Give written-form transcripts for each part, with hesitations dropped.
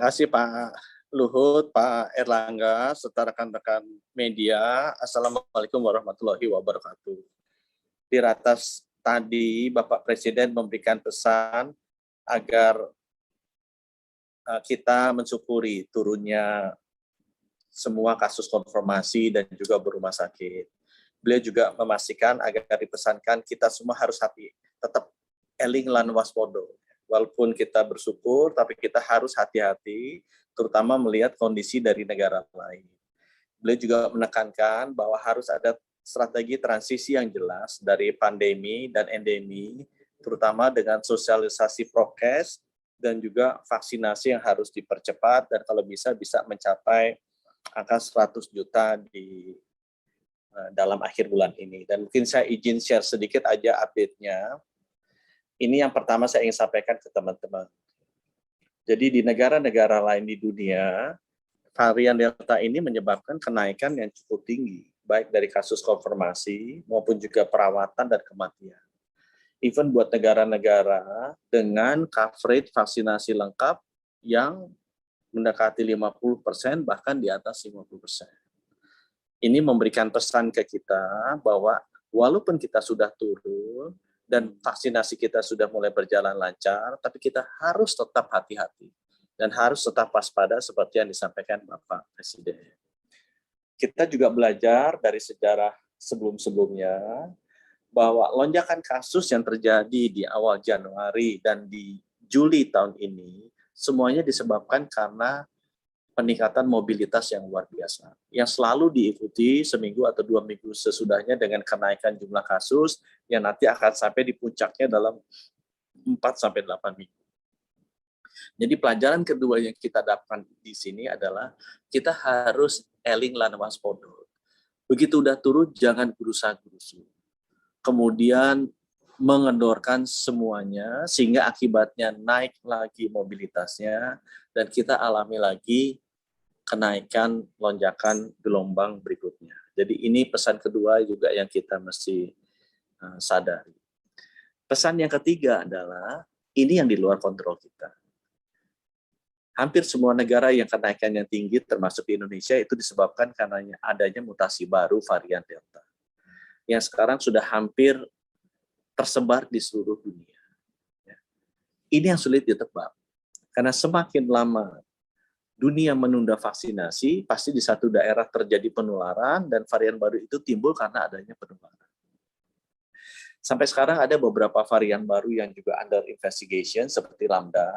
kasih Pak Luhut, Pak Erlangga, serta rekan-rekan media. Assalamualaikum warahmatullahi wabarakatuh. Di ratas tadi Bapak Presiden memberikan pesan agar kita mensyukuri turunnya semua kasus konfirmasi dan juga berumah sakit. Beliau juga memastikan agar dipesankan kita semua harus tetap eling lan waspodo. Walaupun kita bersyukur, tapi kita harus hati-hati, terutama melihat kondisi dari negara lain. Beliau juga menekankan bahwa harus ada strategi transisi yang jelas dari pandemi dan endemi, terutama dengan sosialisasi prokes dan juga vaksinasi yang harus dipercepat, dan kalau bisa mencapai angka 100 juta di dalam akhir bulan ini. Dan mungkin saya izin share sedikit aja update-nya. Ini yang pertama saya ingin sampaikan ke teman-teman. Jadi di negara-negara lain di dunia, varian Delta ini menyebabkan kenaikan yang cukup tinggi, baik dari kasus konfirmasi maupun juga perawatan dan kematian. Even buat negara-negara dengan coverage vaksinasi lengkap yang mendekati 50%, bahkan di atas 50%. Ini memberikan pesan ke kita bahwa walaupun kita sudah turun, dan vaksinasi kita sudah mulai berjalan lancar, tapi kita harus tetap hati-hati dan harus tetap waspada seperti yang disampaikan Bapak Presiden. Kita juga belajar dari sejarah sebelum-sebelumnya bahwa lonjakan kasus yang terjadi di awal Januari dan di Juli tahun ini semuanya disebabkan karena peningkatan mobilitas yang luar biasa, yang selalu diikuti seminggu atau 2 minggu sesudahnya dengan kenaikan jumlah kasus yang nanti akan sampai di puncaknya dalam 4-8 minggu. Jadi pelajaran kedua yang kita dapatkan di sini adalah kita harus eling lan waspodo. Begitu udah turun, jangan gerusa-gerusu. Kemudian mengendorkan semuanya sehingga akibatnya naik lagi mobilitasnya dan kita alami lagi kenaikan lonjakan gelombang berikutnya. Jadi ini pesan kedua juga yang kita mesti sadari. Pesan yang ketiga adalah ini yang di luar kontrol kita. Hampir semua negara yang kenaikannya tinggi termasuk di Indonesia itu disebabkan karena adanya mutasi baru varian Delta yang sekarang sudah hampir tersebar di seluruh dunia. Ini yang sulit ditebak. Karena semakin lama dunia menunda vaksinasi, pasti di satu daerah terjadi penularan dan varian baru itu timbul karena adanya penularan. Sampai sekarang ada beberapa varian baru yang juga under investigation seperti Lambda,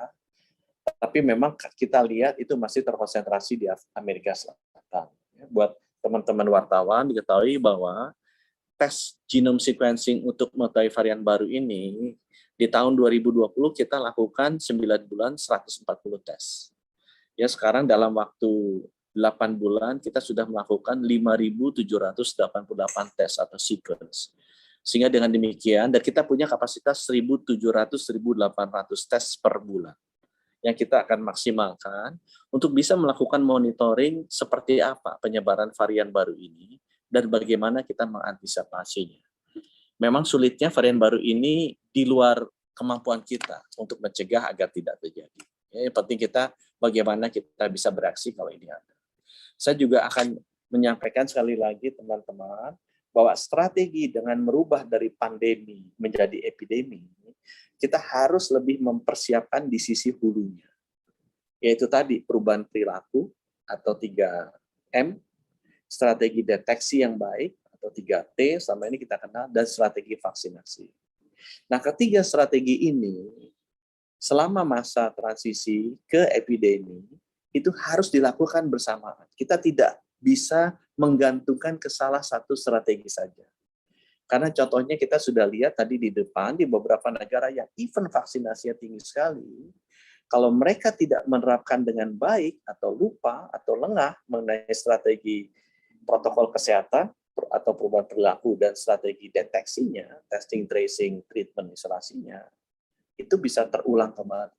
tapi memang kita lihat itu masih terkonsentrasi di Amerika Selatan. Buat teman-teman wartawan diketahui bahwa tes genome sequencing untuk mengetahui varian baru ini di tahun 2020 kita lakukan 9 bulan 140 tes. Ya sekarang dalam waktu 8 bulan kita sudah melakukan 5.788 tes atau sequence. Sehingga dengan demikian, dan kita punya kapasitas 1.700-1.800 tes per bulan yang kita akan maksimalkan untuk bisa melakukan monitoring seperti apa penyebaran varian baru ini dan bagaimana kita mengantisipasinya. Memang sulitnya varian baru ini di luar kemampuan kita untuk mencegah agar tidak terjadi. Yang penting kita bagaimana kita bisa bereaksi kalau ini ada. Saya juga akan menyampaikan sekali lagi teman-teman bahwa strategi dengan merubah dari pandemi menjadi epidemi, kita harus lebih mempersiapkan di sisi hulunya. Yaitu tadi perubahan perilaku atau 3M, strategi deteksi yang baik atau 3T selama ini kita kenal, dan strategi vaksinasi. Nah, ketiga strategi ini selama masa transisi ke epidemi, itu harus dilakukan bersamaan. Kita tidak bisa menggantungkan ke salah satu strategi saja. Karena contohnya kita sudah lihat tadi di depan, di beberapa negara yang even vaksinasinya tinggi sekali, kalau mereka tidak menerapkan dengan baik, atau lupa, atau lengah mengenai strategi protokol kesehatan, atau perubahan perilaku, dan strategi deteksinya, testing, tracing, treatment, isolasinya, itu bisa terulang kembali.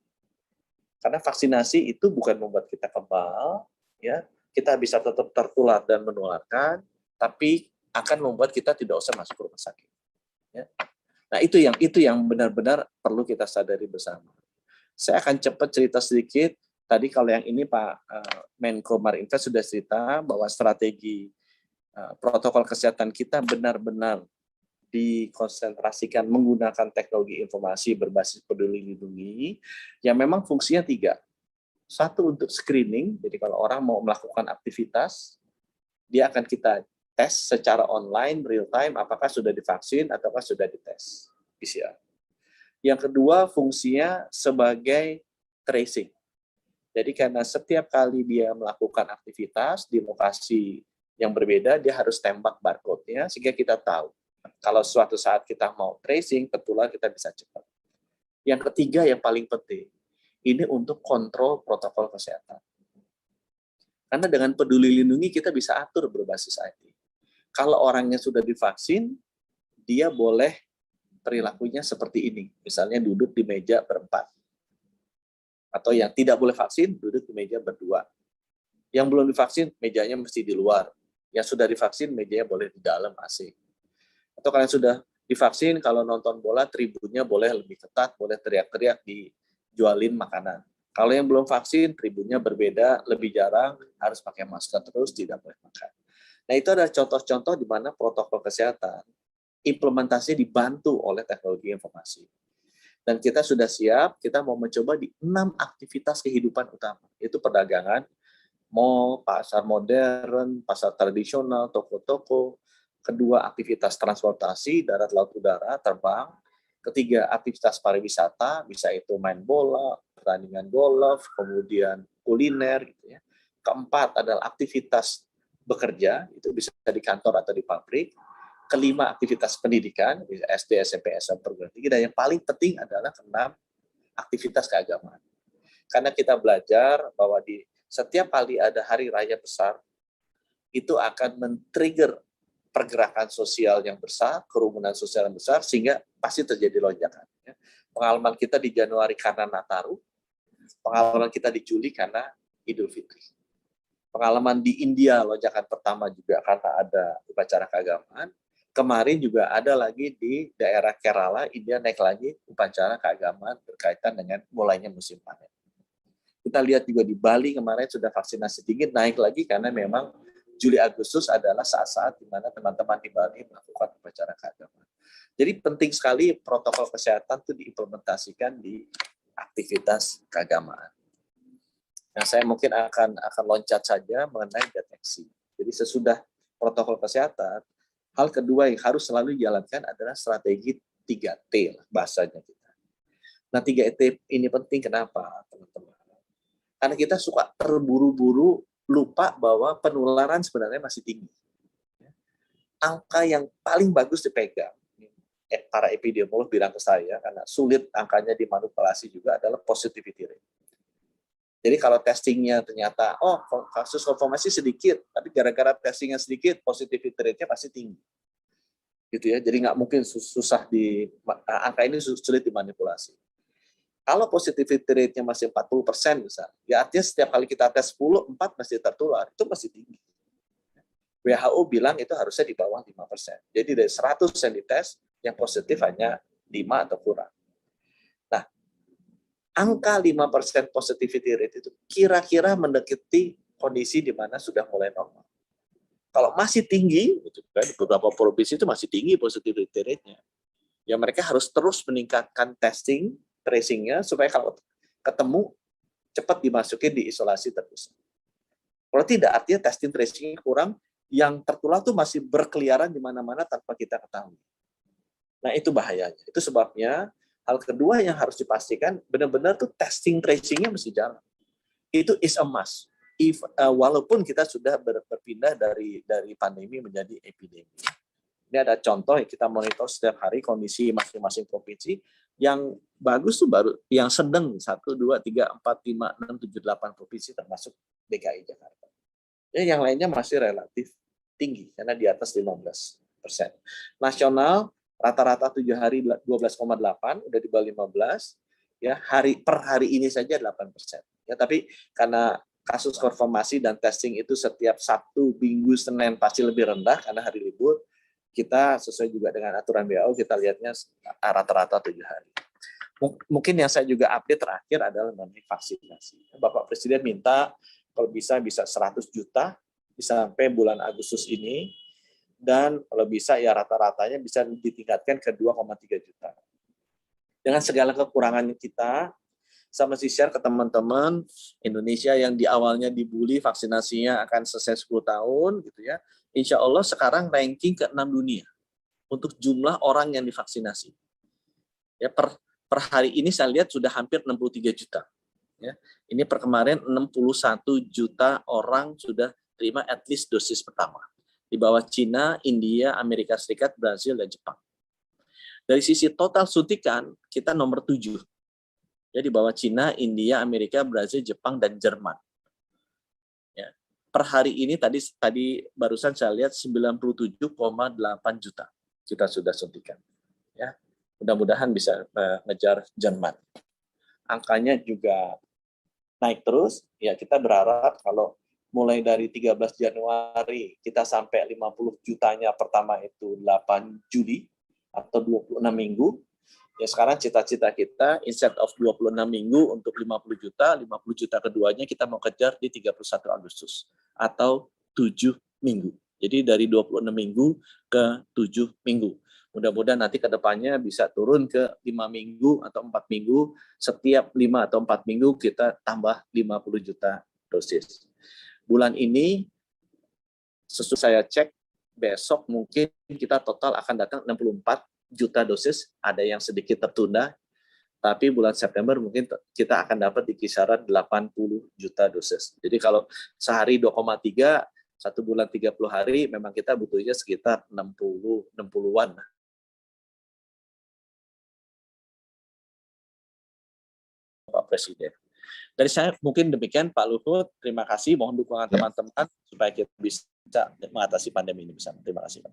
Karena vaksinasi itu bukan membuat kita kebal, ya, kita bisa tetap tertular dan menularkan, tapi akan membuat kita tidak usah masuk rumah sakit. Ya. Nah itu yang benar-benar perlu kita sadari bersama. Saya akan cepat cerita sedikit Tadi kalau yang ini Pak Menko Marinvest sudah cerita bahwa strategi protokol kesehatan kita benar-benar dikonsentrasikan menggunakan teknologi informasi berbasis peduli lindungi, yang memang fungsinya 3. Satu untuk screening, jadi kalau orang mau melakukan aktivitas, dia akan kita tes secara online, real time, apakah sudah divaksin ataukah sudah dites PCR. Yang kedua, fungsinya sebagai tracing. Jadi karena setiap kali dia melakukan aktivitas di lokasi yang berbeda, dia harus tembak barcode-nya sehingga kita tahu. Kalau suatu saat kita mau tracing, tertular kita bisa cepat. Yang ketiga yang paling penting, ini untuk kontrol protokol kesehatan. Karena dengan peduli lindungi kita bisa atur berbasis IT. Kalau orangnya sudah divaksin, dia boleh perilakunya seperti ini. Misalnya duduk di meja berempat. Atau yang tidak boleh vaksin, duduk di meja berdua. Yang belum divaksin, mejanya mesti di luar. Yang sudah divaksin, mejanya boleh di dalam AC. Atau kalian sudah divaksin, kalau nonton bola, tribunnya boleh lebih ketat, boleh teriak-teriak dijualin makanan. Kalau yang belum vaksin, tribunnya berbeda, lebih jarang, harus pakai masker terus, tidak boleh makan. Nah, itu adalah contoh-contoh di mana protokol kesehatan implementasi dibantu oleh teknologi informasi. Dan kita sudah siap, kita mau mencoba di 6 aktivitas kehidupan utama, yaitu perdagangan, mall, pasar modern, pasar tradisional, toko-toko. Kedua, aktivitas transportasi, darat, laut, udara, terbang. Ketiga, aktivitas pariwisata, bisa itu main bola, pertandingan golf, kemudian kuliner, gitu ya. Keempat adalah aktivitas bekerja, itu bisa di kantor atau di pabrik. Kelima, aktivitas pendidikan, bisa SD, SMP, SMA, perguruan tinggi. Dan yang paling penting adalah keenam, aktivitas keagamaan. Karena kita belajar bahwa di setiap kali ada hari raya besar, itu akan men-trigger pergerakan sosial yang besar, kerumunan sosial yang besar, sehingga pasti terjadi lonjakan. Pengalaman kita di Januari karena Nataru, pengalaman kita di Juli karena Idul Fitri. Pengalaman di India, lonjakan pertama juga karena ada upacara keagamaan. Kemarin juga ada lagi di daerah Kerala, India naik lagi upacara keagamaan berkaitan dengan mulainya musim panen. Kita lihat juga di Bali kemarin sudah vaksinasi tinggi, naik lagi karena memang Juli Agustus adalah saat-saat di mana teman-teman di Bali melakukan upacara keagamaan. Jadi penting sekali protokol kesehatan itu diimplementasikan di aktivitas keagamaan. Nah, saya mungkin akan loncat saja mengenai deteksi. Jadi sesudah protokol kesehatan, hal kedua yang harus selalu dijalankan adalah strategi 3T bahasanya kita. Nah, 3T ini penting kenapa, teman-teman? Karena kita suka terburu-buru, lupa bahwa penularan sebenarnya masih tinggi. Angka yang paling bagus dipegang, para epidemiolog bilang ke saya, karena sulit angkanya dimanipulasi juga, adalah positivity rate. Jadi kalau testingnya ternyata, kasus konfirmasi sedikit, tapi gara-gara testingnya sedikit, positivity rate-nya pasti tinggi. Gitu ya, jadi nggak mungkin susah angka ini sulit dimanipulasi. Kalau positivity rate-nya masih 40% misalnya, ya artinya setiap kali kita tes 10, 4 masih tertular, itu masih tinggi. WHO bilang itu harusnya di bawah 5%. Jadi dari 100 yang dites, yang positif hanya 5 atau kurang. Nah, angka 5% positivity rate itu kira-kira mendekati kondisi di mana sudah mulai normal. Kalau masih tinggi, itu kan di beberapa provinsi itu masih tinggi positivity rate-nya. Ya mereka harus terus meningkatkan testing, tracing-nya, supaya kalau ketemu, cepat dimasukin di isolasi terpusat. Kalau tidak, artinya testing tracing kurang, yang tertular tuh masih berkeliaran di mana-mana tanpa kita ketahui. Nah, itu bahayanya. Itu sebabnya hal kedua yang harus dipastikan benar-benar tuh testing tracing-nya mesti jalan. Itu is a must. Walaupun kita sudah berpindah dari pandemi menjadi epidemi. Ini ada contoh yang kita monitor setiap hari kondisi masing-masing provinsi. Yang bagus tuh baru yang sedang 1, 2, 3, 4, 5, 6, 7, 8 provinsi termasuk DKI Jakarta. Yang lainnya masih relatif tinggi karena di atas 15%. Nasional rata-rata 7 hari 12,8, udah di bawah 15, ya per hari ini saja 8%. Ya, tapi karena kasus konfirmasi dan testing itu setiap Sabtu, Minggu, Senin pasti lebih rendah karena hari libur, kita sesuai juga dengan aturan WHO kita lihatnya rata-rata 7 hari. Mungkin yang saya juga update terakhir adalah mengenai vaksinasi. Bapak Presiden minta kalau bisa 100 juta bisa sampai bulan Agustus ini, dan kalau bisa ya rata-ratanya bisa ditingkatkan ke 2,3 juta. Dengan segala kekurangan kita, saya mesti share ke teman-teman Indonesia yang di awalnya dibully vaksinasinya akan selesai 10 tahun gitu ya. Insya Allah sekarang ranking ke-6 dunia untuk jumlah orang yang divaksinasi. Ya, per hari ini saya lihat sudah hampir 63 juta. Ya. Ini per kemarin 61 juta orang sudah terima at least dosis pertama. Di bawah Cina, India, Amerika Serikat, Brazil, dan Jepang. Dari sisi total suntikan, kita nomor 7. Ya, di bawah Cina, India, Amerika, Brazil, Jepang, dan Jerman. Ya. Per hari ini tadi barusan saya lihat 97,8 juta kita sudah suntikan. Ya. Mudah-mudahan bisa mengejar Jerman. Angkanya juga naik terus. Ya, kita berharap kalau mulai dari 13 Januari kita sampai 50 jutanya pertama itu 8 Juli atau 26 minggu. Ya sekarang cita-cita kita instead of 26 minggu untuk 50 juta keduanya kita mau kejar di 31 Agustus atau 7 minggu. Jadi dari 26 minggu ke 7 minggu. Mudah-mudahan nanti ke depannya bisa turun ke 5 minggu atau 4 minggu. Setiap 5 atau 4 minggu kita tambah 50 juta dosis. Bulan ini, sesuai saya cek, besok mungkin kita total akan datang 64 juta dosis, ada yang sedikit tertunda, tapi bulan September mungkin kita akan dapat di kisaran 80 juta dosis. Jadi kalau sehari 2,3, 1 bulan 30 hari, memang kita butuhnya sekitar 60-an. Pak Presiden. Dari saya mungkin demikian, Pak Luhut. Terima kasih, mohon dukungan teman-teman supaya kita bisa mengatasi pandemi ini bersama. Terima kasih, Pak.